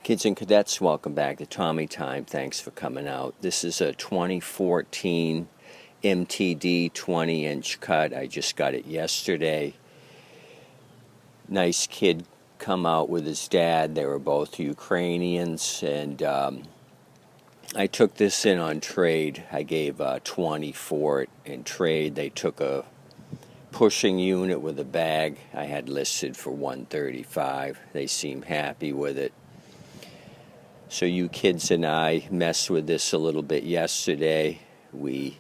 Kids and cadets, welcome back to Tommy Time. Thanks for coming out. This is a 2014 MTD 20-inch cut. I just got it yesterday. Nice kid come out with his dad. They were both Ukrainians, and I took this in on trade. I gave 20 for it in trade. They took a pushing unit with a bag I had listed for $135. They seemed happy with it. So you kids and I messed with this a little bit yesterday. We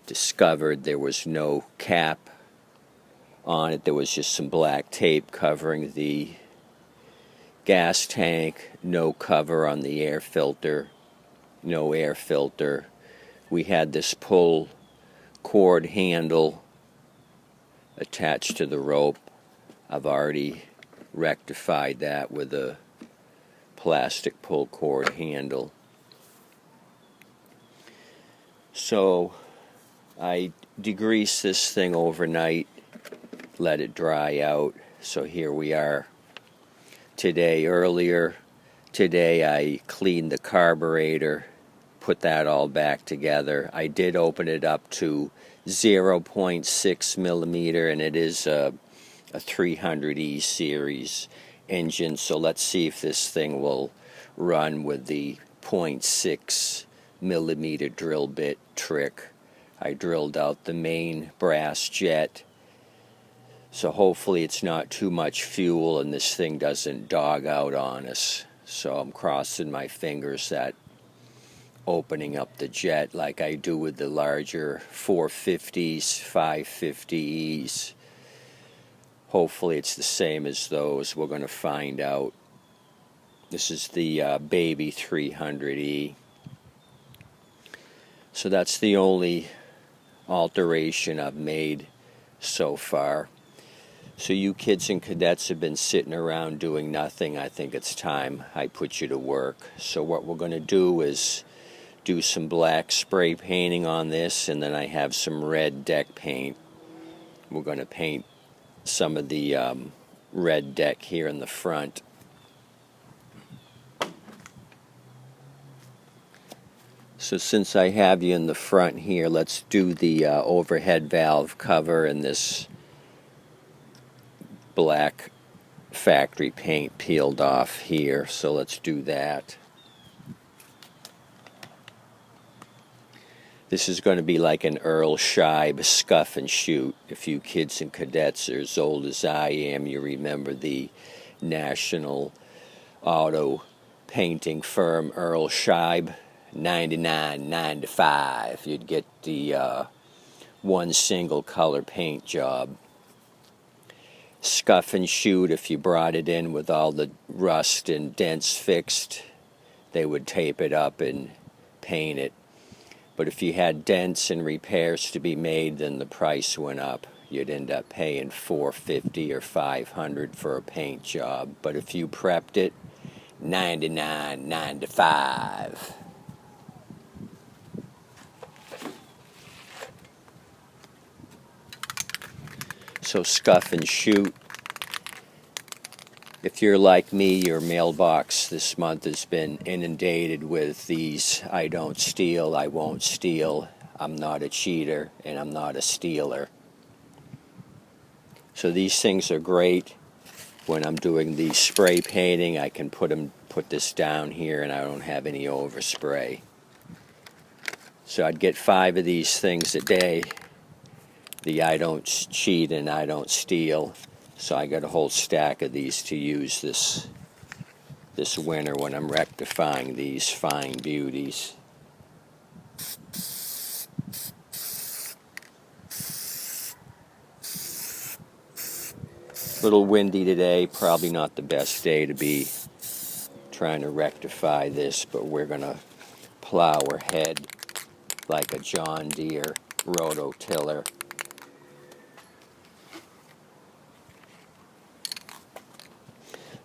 discovered there was no cap on it. There was just some black tape covering the gas tank, no cover on the air filter, no air filter. We had this pull cord handle attached to the rope. I've already rectified that with a plastic pull cord handle. So I degreased this thing overnight, let it dry out. So here we are today. Earlier today I cleaned the carburetor, put that all back together. I did open it up to 0.6 millimeter, and it is a 300E series engine, so let's see if this thing will run with the 0.6 millimeter drill bit trick. I drilled out the main brass jet, so hopefully it's not too much fuel and this thing doesn't dog out on us. So I'm crossing my fingers that opening up the jet like I do with the larger 450s, 550Es. Hopefully it's the same as those. We're going to find out. This is the baby 300E. So that's the only alteration I've made so far. So you kids and cadets have been sitting around doing nothing. I think it's time I put you to work. So what we're going to do is do some black spray painting on this, and then I have some red deck paint. We're going to paint some of the red deck here in the front. So since I have you in the front here, let's do the overhead valve cover and this black factory paint peeled off here. So let's do that. This is going to be like an Earl Scheib scuff and shoot. If you kids and cadets are as old as I am, you remember the national auto painting firm Earl Scheib, 99.95. You'd get the one single color paint job. Scuff and shoot, if you brought it in with all the rust and dents fixed, they would tape it up and paint it. But if you had dents and repairs to be made, then the price went up. You'd end up paying $450 or $500 for a paint job. But if you prepped it, $99.95. So scuff and shoot. If you're like me, your mailbox this month has been inundated with these I don't steal, I won't steal, I'm not a cheater, and I'm not a stealer. So these things are great. When I'm doing the spray painting, I can put this down here and I don't have any overspray. So I'd get 5 of these things a day. The I don't cheat and I don't steal. So I got a whole stack of these to use this winter when I'm rectifying these fine beauties. A little windy today, probably not the best day to be trying to rectify this, but we're going to plow ahead like a John Deere rototiller.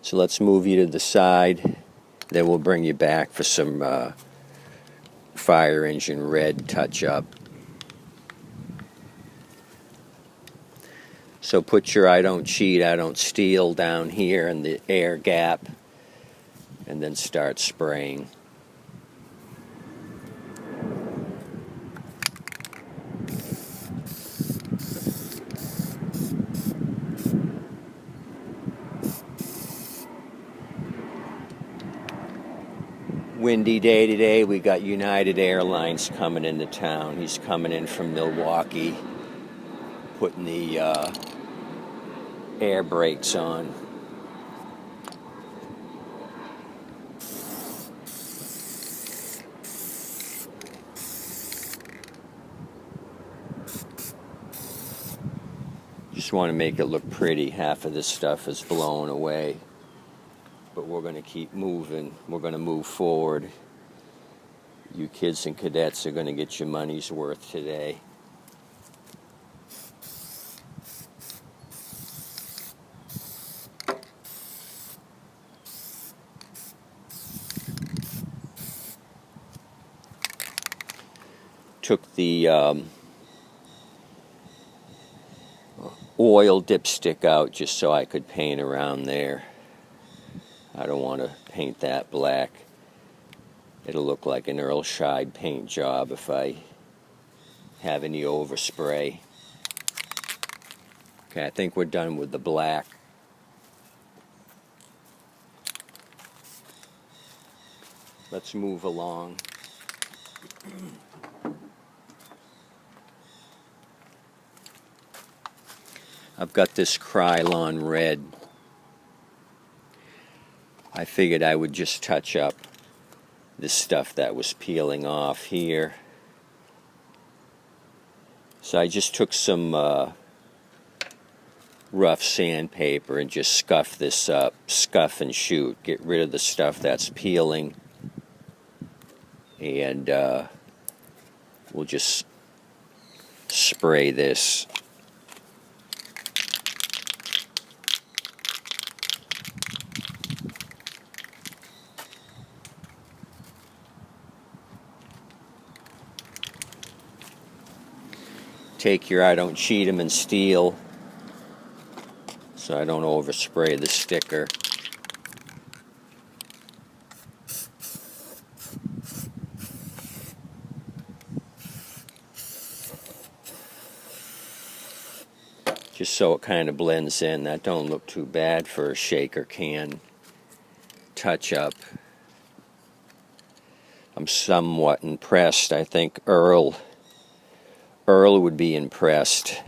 So let's move you to the side, then we'll bring you back for some fire engine red touch-up. So put your I don't cheat, I don't steal down here in the air gap. and then start spraying. Windy day today. We got United Airlines coming into town. He's coming in from Milwaukee, putting the air brakes on. Just want to make it look pretty. Half of this stuff is blown away. But we're going to keep moving. We're going to move forward. You kids and cadets are going to get your money's worth today. Took the oil dipstick out just so I could paint around there. I don't want to paint that black. It'll look like an Earl Scheib paint job if I have any overspray. Okay, I think we're done with the black. Let's move along. I've got this Krylon red. I figured I would just touch up this stuff that was peeling off here. So I just took some rough sandpaper and just scuff this up, scuff and shoot, get rid of the stuff that's peeling, and we'll just spray this. Take your I don't cheat 'em and steal, so I don't overspray the sticker. Just so it kind of blends in. That don't look too bad for a shaker can touch up. I'm somewhat impressed. I think Earl would be impressed.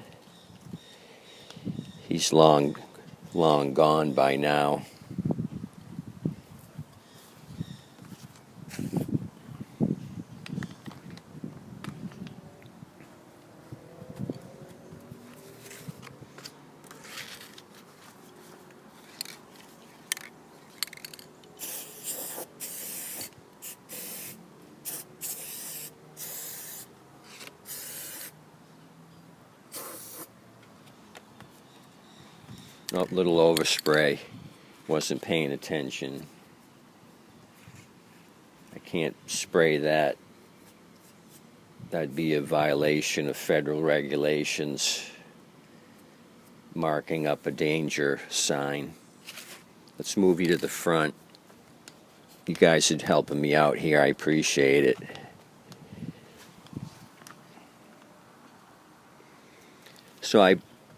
He's long gone by now. Oh, little overspray. Wasn't paying attention. I can't spray that. That'd be a violation of federal regulations. Marking up a danger sign. Let's move you to the front. You guys are helping me out here. I appreciate it. So I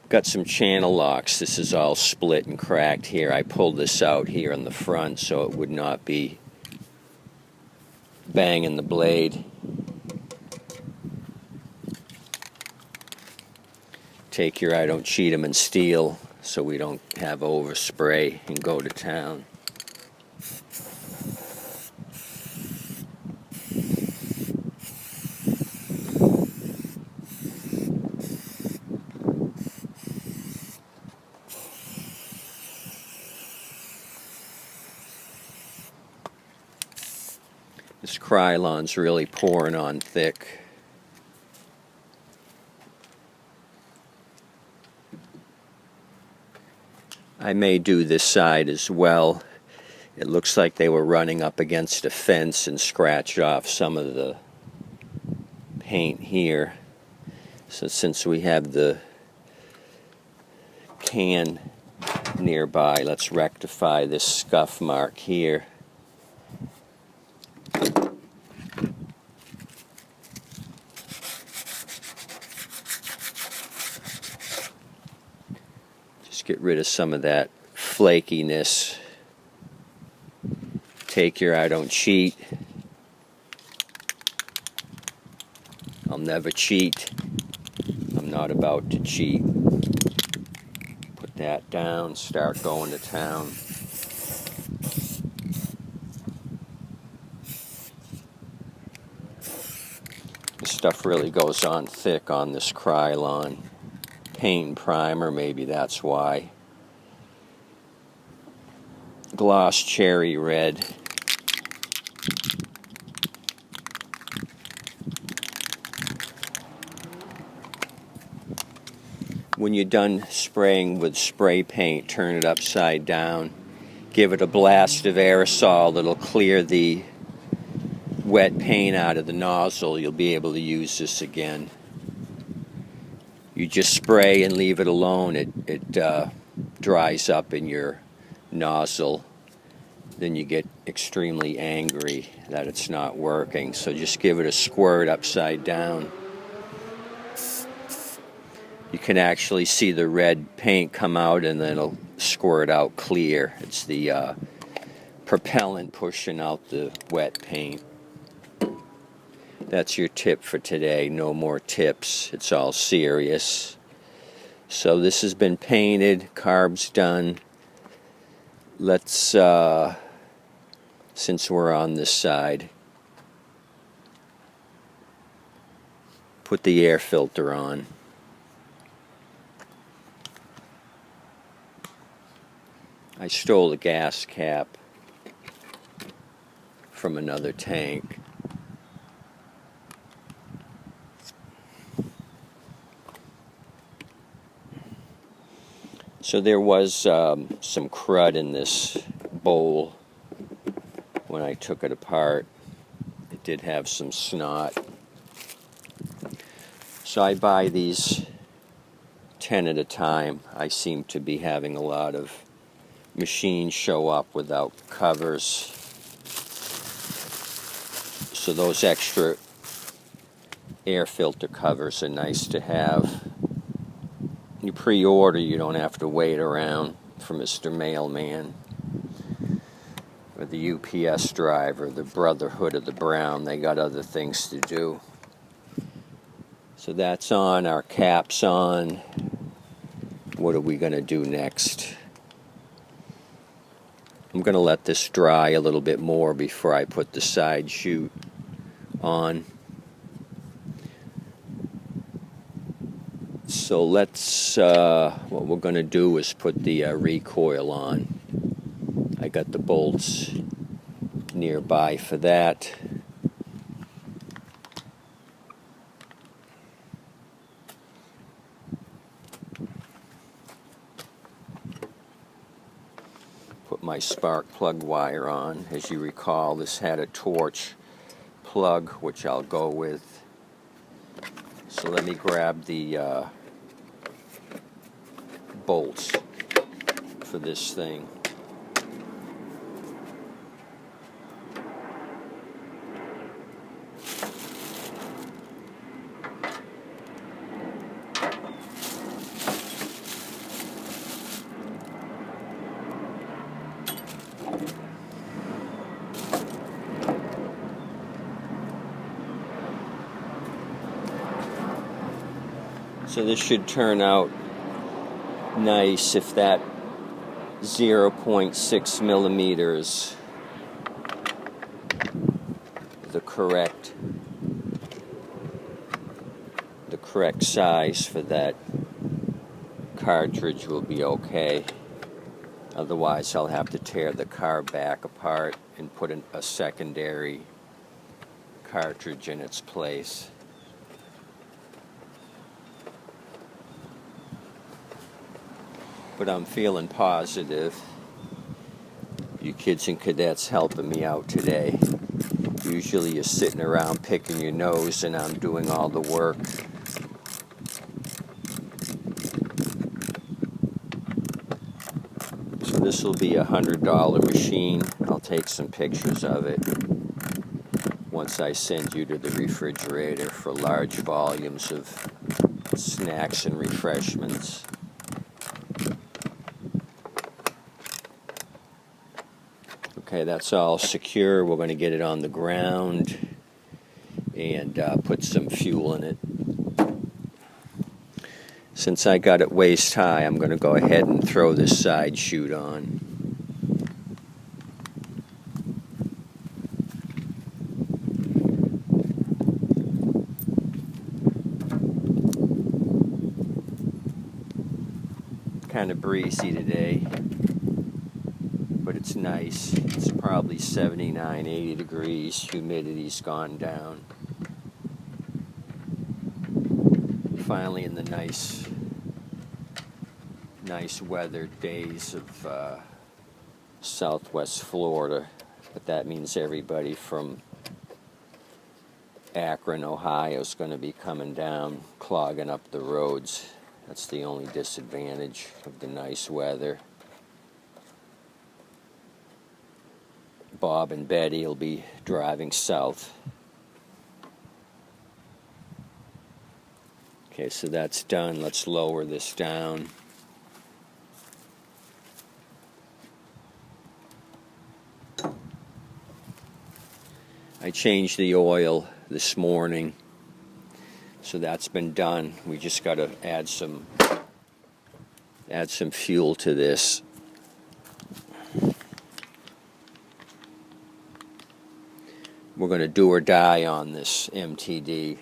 got some channel locks. This is all split and cracked here. I pulled this out here on the front so it would not be banging the blade. Take your I don't cheat 'em and steal so we don't have overspray and go to town. This Krylon's really pouring on thick. I may do this side as well. It looks like they were running up against a fence and scratched off some of the paint here. So since we have the can nearby, let's rectify this scuff mark here. get rid of some of that flakiness. Take your I don't cheat. I'll never cheat. I'm not about to cheat. Put that down, start going to town. This stuff really goes on thick on this Krylon. Paint primer, maybe that's why. Gloss cherry red. When you're done spraying with spray paint, turn it upside down. Give it a blast of aerosol. It'll clear the wet paint out of the nozzle. You'll be able to use this again. You just spray and leave it alone. It dries up in your nozzle. Then you get extremely angry that it's not working. So just give it a squirt upside down. You can actually see the red paint come out and then it'll squirt out clear. It's the propellant pushing out the wet paint. That's your tip for today. No more tips. It's all serious. So this has been painted. Carb's done. Let's, since we're on this side, put the air filter on. I stole a gas cap from another tank. So there was some crud in this bowl when I took it apart. It did have some snot. So I buy these 10 at a time. I seem to be having a lot of machines show up without covers. So those extra air filter covers are nice to have. You pre-order, you don't have to wait around for Mr. Mailman or the UPS driver, the Brotherhood of the Brown. They got other things to do. So that's on, our cap's on. What are we going to do next? I'm going to let this dry a little bit more before I put the side chute on. So let's, what we're going to do is put the recoil on. I got the bolts nearby for that. Put my spark plug wire on. As you recall, this had a torch plug, which I'll go with. So let me grab the bolts for this thing. So this should turn out nice if that 0.6 millimeters the correct size for that cartridge will be okay. Otherwise I'll have to tear the car back apart and put in a secondary cartridge in its place. But I'm feeling positive. You kids and cadets helping me out today. Usually you're sitting around picking your nose and I'm doing all the work. So this will be a $100 machine. I'll take some pictures of it once I send you to the refrigerator for large volumes of snacks and refreshments. Okay, that's all secure. We're going to get it on the ground and put some fuel in it. Since I got it waist high, I'm going to go ahead and throw this side chute on. Kind of breezy today, but it's nice. It's probably 79, 80 degrees. Humidity's gone down. Finally in the nice weather days of southwest Florida. But that means everybody from Akron, Ohio is going to be coming down, clogging up the roads. That's the only disadvantage of the nice weather. Bob and Betty will be driving south. Okay, so that's done. Let's lower this down. I changed the oil this morning, so that's been done. We just got to add some fuel to this. We're going to do or die on this MTD.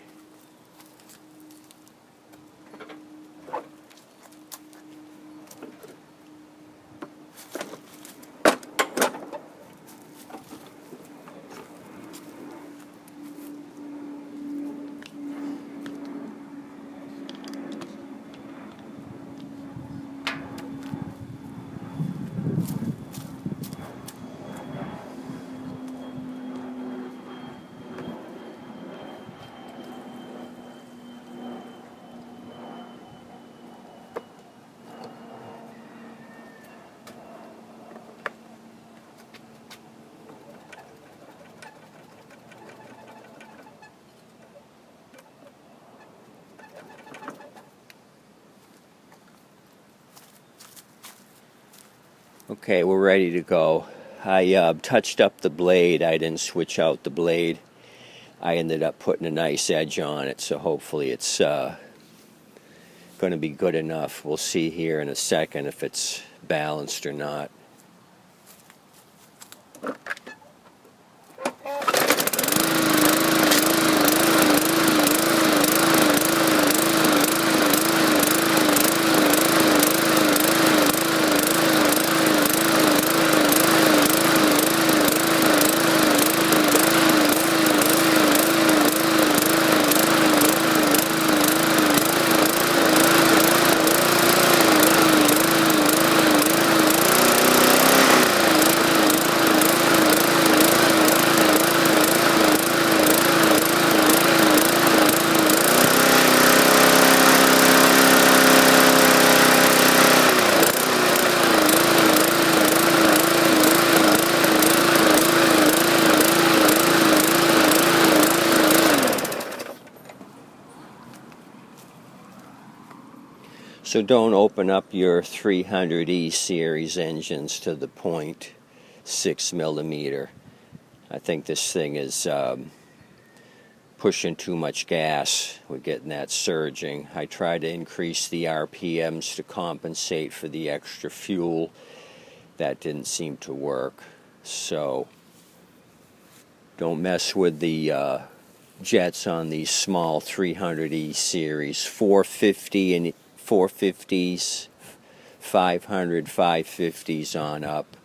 Okay, we're ready to go. I touched up the blade. I didn't switch out the blade. I ended up putting a nice edge on it, so hopefully it's going to be good enough. We'll see here in a second if it's balanced or not. So don't open up your 300E series engines to the 0.6 millimeter. I think this thing is pushing too much gas. We're getting that surging. I try to increase the RPMs to compensate for the extra fuel. That didn't seem to work. So don't mess with the jets on these small 300E series. 450 and 450s, 500, 550s on up.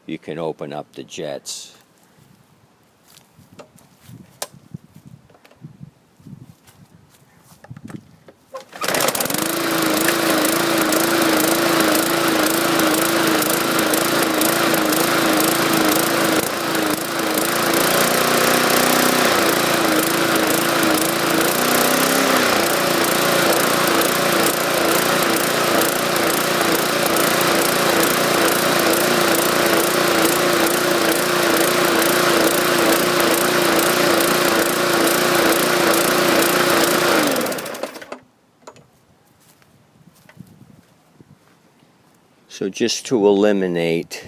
You can open up the jets. So just to eliminate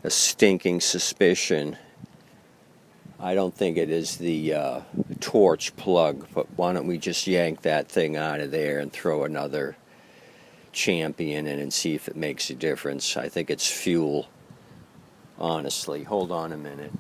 a stinking suspicion. I don't think it is the torch plug, but why don't we just yank that thing out of there and throw another champion in and see if it makes a difference. I think it's fuel, honestly. Hold on a minute.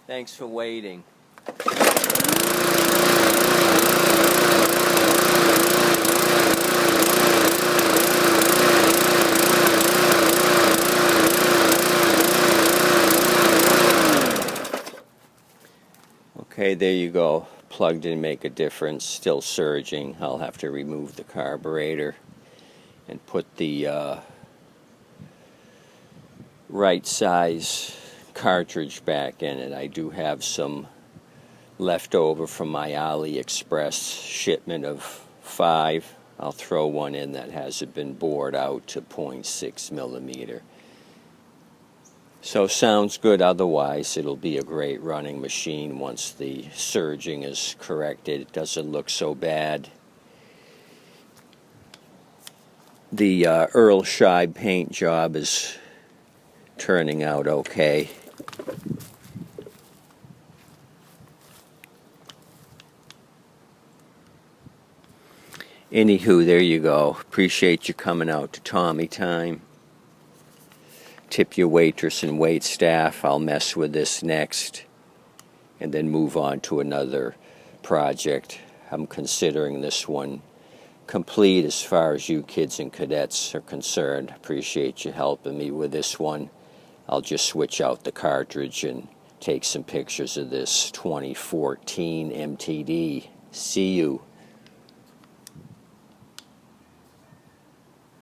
Thanks for waiting. Okay, there you go. Plug didn't make a difference. Still surging. I'll have to remove the carburetor and put the right size cartridge back in it. I do have some left over from my AliExpress shipment of 5. I'll throw one in that hasn't been bored out to 0.6 millimeter. So sounds good otherwise. It'll be a great running machine once the surging is corrected. It doesn't look so bad. The Earl Scheib paint job is turning out okay. Anywho, there you go. Appreciate you coming out to Tommy Time. Tip your waitress and wait staff. I'll mess with this next and then move on to another project. I'm considering this one complete as far as you kids and cadets are concerned. Appreciate you helping me with this one. I'll just switch out the cartridge and take some pictures of this 2014 MTD. See you.